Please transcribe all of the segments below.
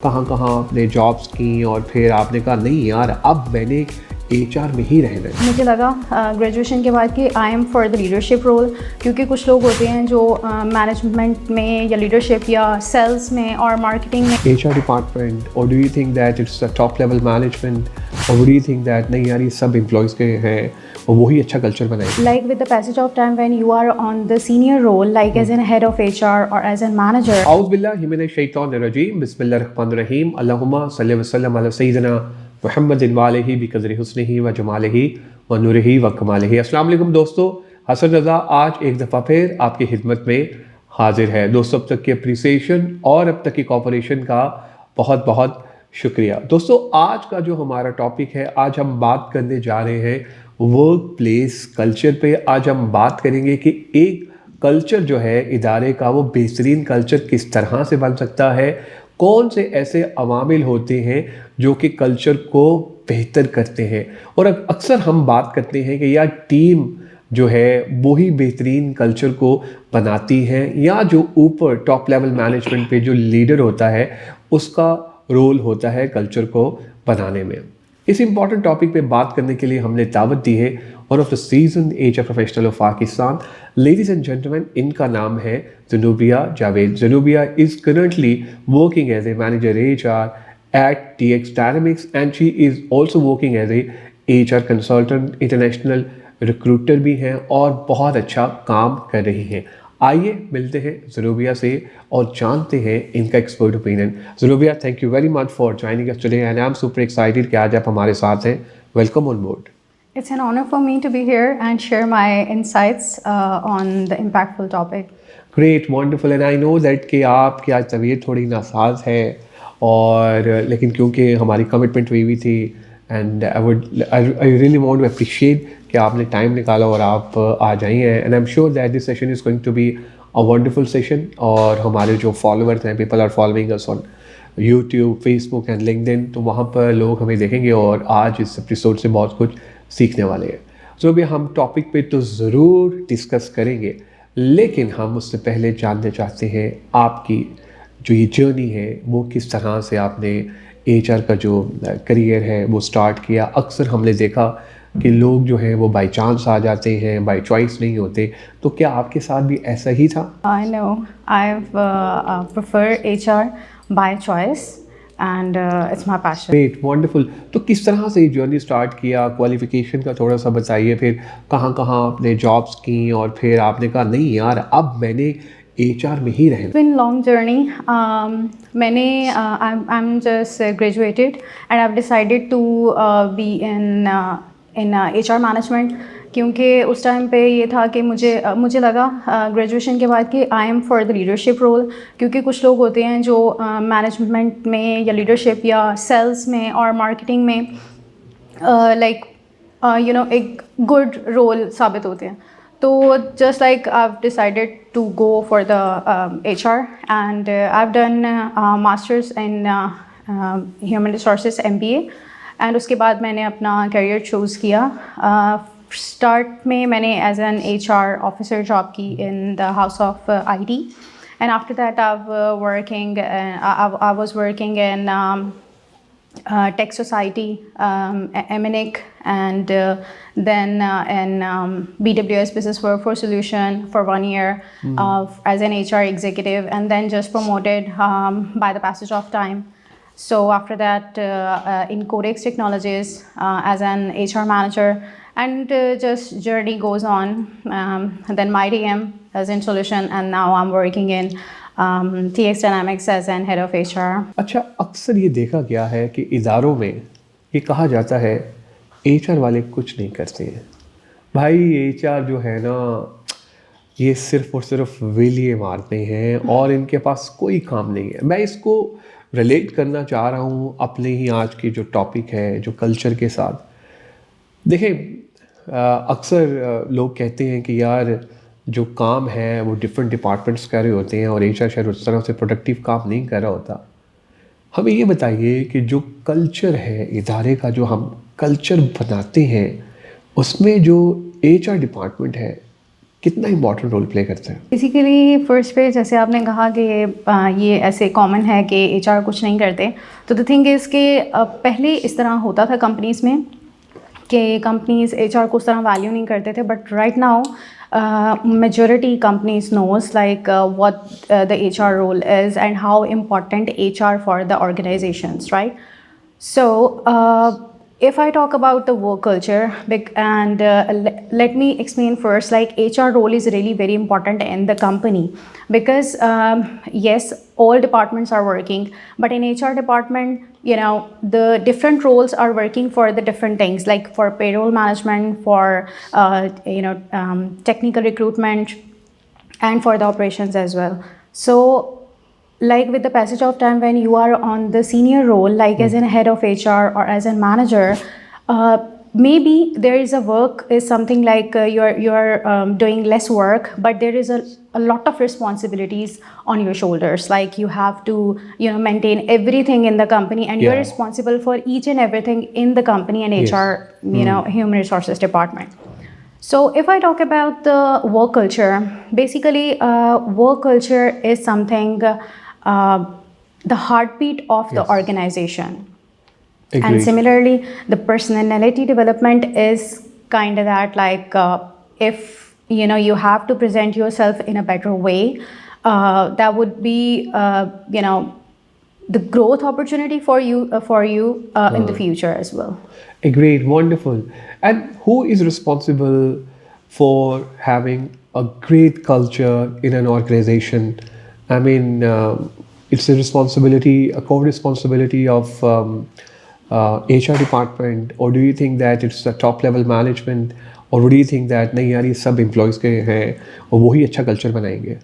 कहाँ कहाँ आपने जॉब्स की और फिर आपने कहा नहीं यार अब मैंने एचआर में ही रहना है। मुझे लगा ग्रेजुएशन के बाद कि I am for the leadership role, क्योंकि कुछ लोग होते हैं जो मैनेजमेंट में या लीडरशिप या सेल्स में और मार्केटिंग में। एचआर डिपार्टमेंट और do you think that it's the top level management और डू यू थिंक दैट नहीं यार ये सब एम्प्लॉयज़ के हैं और वही अच्छा कल्चर बनाए। Like with the passage of time when you are on the senior role, like as in head of HR or as a manager. औज़ु बिल्लाहि मिनश शैतानिर्रजीम बिस्मिल्लाहिर्रहमानिर्रहीम अल्लाहुम्मा सल्लि व सल्लिम अला सय्यिदिना मुहम्मदिन व आलिहि बिक़द्रि हुस्निहि व जमालिहि व नूरिहि व कमालिहि। अस्सलाम वालेकुम दोस्तों, हसन रज़ा आज एक दफ़ा फिर आपकी खिदमत में हाजिर है। दोस्तों अब तक की अप्रिसिएशन और अब तक की कोऑपरेशन का बहुत बहुत शुक्रिया। दोस्तों आज का जो हमारा टॉपिक है, आज हम बात करने जा रहे हैं वर्क प्लेस कल्चर पे। आज हम बात करेंगे कि एक कल्चर जो है इदारे का वो बेहतरीन कल्चर किस तरह से बन सकता है, कौन से ऐसे अवामिल होते हैं जो कि कल्चर को बेहतर करते हैं। और अब अक्सर हम बात करते हैं कि यार टीम जो है वही बेहतरीन कल्चर को बनाती है या जो ऊपर टॉप लेवल मैनेजमेंट पे जो लीडर होता है उसका रोल होता है कल्चर को बनाने में। इस इम्पॉर्टेंट टॉपिक पे बात करने के लिए हमने दावत दी है one of the season HR professional of Pakistan. Ladies and gentleman, इनका नाम है Zunubia Javed. Zunubia is currently working as a manager HR at TX Dynamics and she is also working as a HR consultant, international recruiter भी हैं और बहुत अच्छा काम कर रही हैं। आइए मिलते हैं ज़ुनूबिया से और जानते हैं इनका expert opinion. Zunubia, thank you very much for joining us today and I am super excited कि आज आप हमारे साथ हैं। Welcome on board. It's an honor for me to be here and share my insights on the impactful topic. Great, wonderful and I know that कि आपकी आज तबीयत थोड़ी नासाज है और लेकिन क्योंकि हमारी कमिटमेंट हुई हुई थी and I really want to appreciate कि आपने टाइम निकाला और आप आ जाई हैं and I am sure that this session is going to be a wonderful session. और हमारे जो फॉलोअर्स हैं, people are following us on YouTube, Facebook and LinkedIn, तो वहाँ पर लोग हमें देखेंगे और आज इस एपिसोड से बहुत कुछ सीखने वाले हैं। जो भी हम टॉपिक पे तो ज़रूर डिस्कस करेंगे, लेकिन हम उससे पहले जानना चाहते हैं आपकी जो ये जर्नी है वो किस तरह से आपने एचआर का जो करियर है वो स्टार्ट किया। अक्सर हमने देखा कि लोग जो हैं वो बाय चांस आ जाते हैं, बाय चॉइस नहीं होते, तो क्या आपके साथ भी ऐसा ही था? I know I've preferred HR by choice and it's my passion. Great, wonderful. तो किस तरह से ये जर्नी स्टार्ट किया, क्वालिफिकेशन का थोड़ा सा बताइए, फिर कहाँ कहाँ आपने जॉब्स की और फिर आपने कहा नहीं यार अब मैंने एचआर में ही रहना। It's been long journey. I'm just graduated and I've decided to be in HR management, क्योंकि उस टाइम पे ये था कि मुझे लगा ग्रेजुएशन के बाद कि I am for the leadership role, क्योंकि कुछ लोग होते हैं जो मैनेजमेंट में या लीडरशिप या सेल्स में और मार्केटिंग में एक गुड रोल साबित होते हैं। तो just like I've decided to go for the HR and I've done masters in human resources MBA and उसके बाद मैंने अपना करियर चूज़ किया। स्टार्ट में मैंने as an HR officer job की in the house of IT and after that I was working in Tech Society, MNIC, and then in BWS Business Workforce Solution for 1 year as an HR executive, and then just promoted by the passage of time. So after that in Codex Technologies as an HR manager, and just journey goes on. Then MyDM as in solution, and now I'm working in TX Dynamics as an head of HR. अच्छा, अक्सर ये देखा गया है कि इदारों में ये कहा जाता है एचआर वाले कुछ नहीं करते हैं। भाई एचआर जो है ना ये सिर्फ और सिर्फ वेलिए मारते हैं और इनके पास कोई काम नहीं है। मैं इसको रिलेट करना चाह रहा हूँ अपने ही आज की जो टॉपिक है जो कल्चर के साथ। देखें अक्सर लोग कहते हैं कि यार जो काम है वो डिफरेंट डिपार्टमेंट्स कर रहे होते हैं और एचआर शायद उस तरह से प्रोडक्टिव काम नहीं कर रहा होता। हमें ये बताइए कि जो कल्चर है इदारे का, जो हम कल्चर बनाते हैं, उसमें जो एचआर डिपार्टमेंट है कितना इम्पोर्टेंट रोल प्ले करते हैं? बेसिकली फर्स्ट पे जैसे आपने कहा कि ये ऐसे कॉमन है कि एचआर कुछ नहीं करते, तो द थिंग इज़ कि पहले इस तरह होता था कंपनीज़ में कि कंपनीज एचआर को उस तरह वैल्यू नहीं करते थे, but right now majority companies knows like what the HR role is and how important HR for the organizations, right? So if I talk about the work culture, and let me explain first, like HR role is really very important in the company because yes, all departments are working, but in HR department, you know, the different roles are working for the different things, like for payroll management, for technical recruitment, and for the operations as well. So like with the passage of time, when you are on the senior role, like as a head of HR or as a manager, maybe there is a work is something like you're doing less work, but there is a lot of responsibilities on your shoulders. Like you have to maintain everything in the company, and you're Yeah. responsible for each and everything in the company and Yes. HR human resources department. So if I talk about the work culture, basically work culture is something the heartbeat of the Yes. organization. And Agreed. similarly, the personality development is kind of that, like if you have to present yourself in a better way, that would be the growth opportunity for you in the future as well. Agreed, wonderful. And who is responsible for having a great culture in an organization? I mean, it's a responsibility, a co-responsibility of HR department, or do you think that it's the top level management, or do you think that नहीं यार ये सब employees के हैं और वही अच्छा culture बनाएंगे?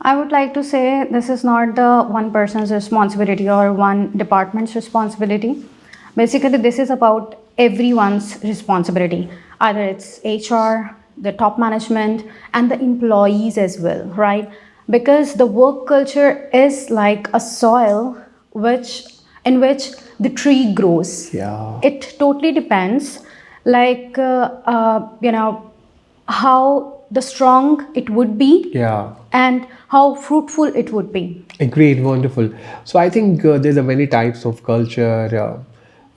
I would like to say this is not the one person's responsibility or one department's responsibility. Basically, this is about everyone's responsibility. Either it's HR, the top management, and the employees as well, right? Because the work culture is like a soil in which the tree grows. Yeah. It totally depends, like how the strong it would be. Yeah. And how fruitful it would be. Agreed, wonderful. So I think there's a many types of culture.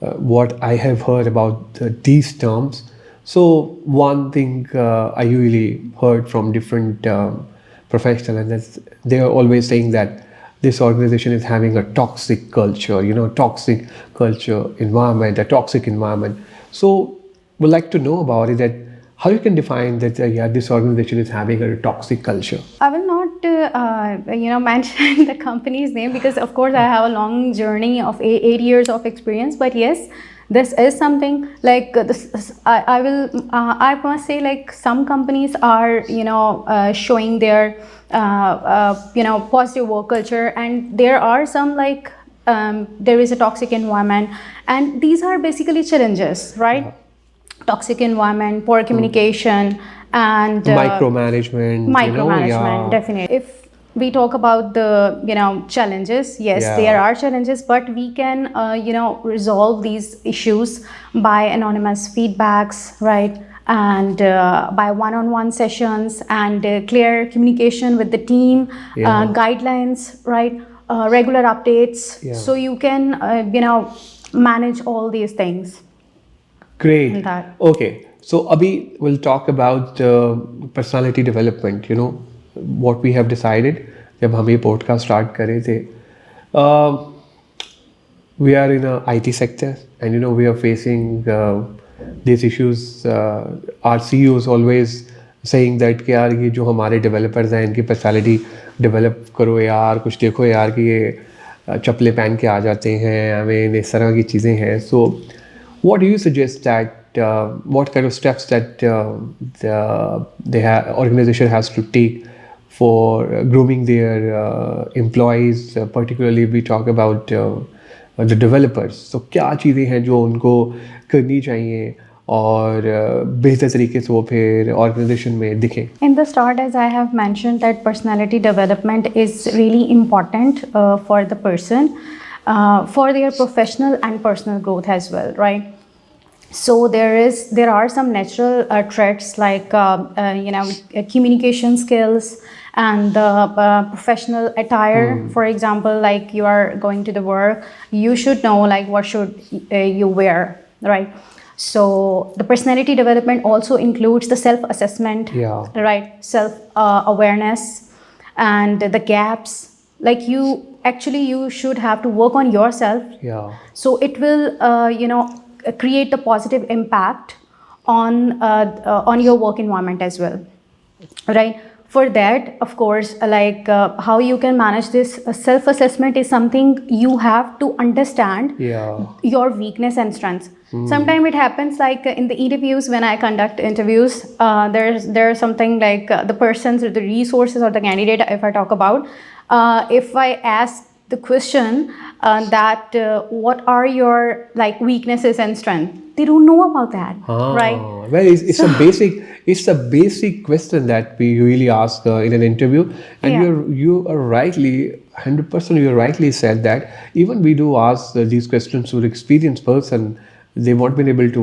What I have heard about these terms. So one thing I usually heard from different professionals, and that's they are always saying that this organization is having a toxic culture, toxic culture environment, a toxic environment. So we'd like to know about it, that how you can define that this organization is having a toxic culture. I will not mention the company's name because of course I have a long journey of 8 years of experience, but yes, this is something like I must say, like some companies are showing their positive work culture, and there are some like there is a toxic environment, and these are basically challenges, right? Toxic environment, poor communication, and micromanagement. Definitely. If we talk about the challenges, yes, Yeah. there are challenges, but we can resolve these issues by anonymous feedbacks, right? And by one-on-one sessions, and clear communication with the team, Yeah. guidelines, right? Regular updates, Yeah. so you can manage all these things. Great. That. Okay. So Abhi, we'll talk about personality development. What we have decided जब हम ये podcast start कर रहे थे. We are in a IT sector, and we are facing these issues. Our CEO is always saying that कि यार ये जो हमारे developers हैं इनकी personality develop करो यार, कुछ देखो यार कि ये चप्पलें पहन के आ जाते हैं, हमें इस तरह की चीज़ें हैं. So what do you suggest that what kind of steps that the organization has to take for grooming their employees, particularly if we talk about the developers? So क्या चीज़ें हैं जो उनको करनी चाहिए और बेहतर तरीके से वो फिर organization में दिखें? In the start, as I have mentioned, that personality development is really important for the person, for their professional and personal growth as well, right? So there are some natural traits like communication skills and the professional attire. For example, like you are going to the work, you should know like what should you wear, right? So the personality development also includes the self assessment, Yeah. right? Self awareness and the gaps, like you should have to work on yourself. Yeah. So it will create the positive impact on your work environment as well, right? For that, of course, how you can manage this self assessment is something you have to understand Yeah. your weakness and strengths. Sometimes it happens like in the interviews, when I conduct interviews, there's something like the persons or the resources or the candidate, if I talk about, if I ask the question that what are your like weaknesses and strength, they don't know about that, right? Well, it's a basic question that we really ask in an interview, and Yeah. you are rightly 100%. You rightly said that even we do ask these questions to the experienced person. They won't be able to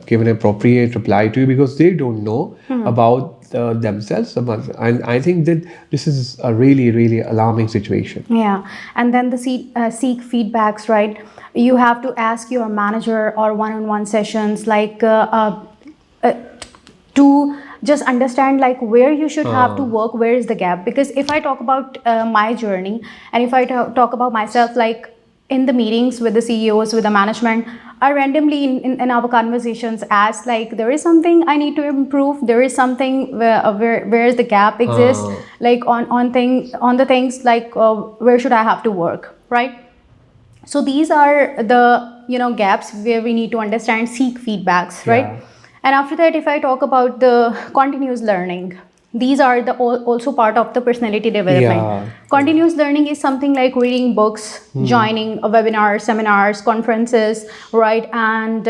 give an appropriate reply to you because they don't know about themselves. And I think that this is a really, really alarming situation. Yeah, and then the seek feedbacks, right? You have to ask your manager or one-on-one sessions, like to just understand like where you should have to work, where is the gap. Because if I talk about my journey, and if I talk about myself, like in the meetings with the CEOs, with the management, I randomly in our conversations ask like, there is something I need to improve, there is something where the gap exists, like on the things like where should I have to work, right? So these are the gaps where we need to understand, seek feedbacks, right? Yeah. And after that, if I talk about the continuous learning, these are the also part of the personality development. Yeah. Continuous learning is something like reading books, joining a webinar, seminars, conferences, right? And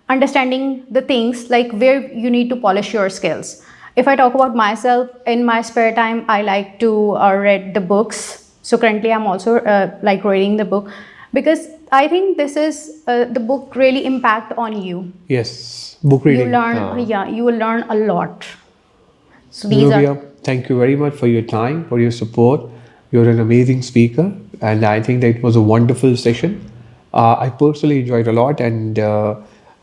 understanding the things like where you need to polish your skills. If I talk about myself, in my spare time, I like to read the books. So currently I'm also like reading the book, because I think this is the book really impact on you. Yes, book reading. You learn, you will learn a lot. So these Nubia, are. thank you very much for your time, for your support. You're an amazing speaker, and I think that it was a wonderful session. I personally enjoyed a lot, and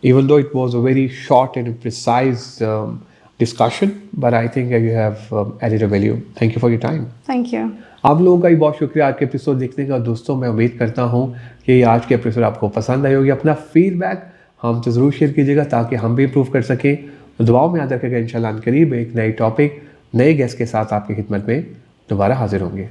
even though it was a very short and precise discussion, but I think you have added a value. Thank you for your time. Thank you. आप लोगों का भी बहुत शुक्रिया आज के episode देखने का। दोस्तों, मैं उम्मीद करता हूँ कि आज के एपिसोड आपको पसंद आई होगी। अपना फीडबैक हम तो ज़रूर शेयर कीजिएगा ताकि हम भी इम्प्रूव कर सकें। दुआओं में याद रखिएगा, इंशाल्लाह करीब एक नई टॉपिक, नए गेस्ट के साथ आपकी खिदमत में दोबारा हाजिर होंगे।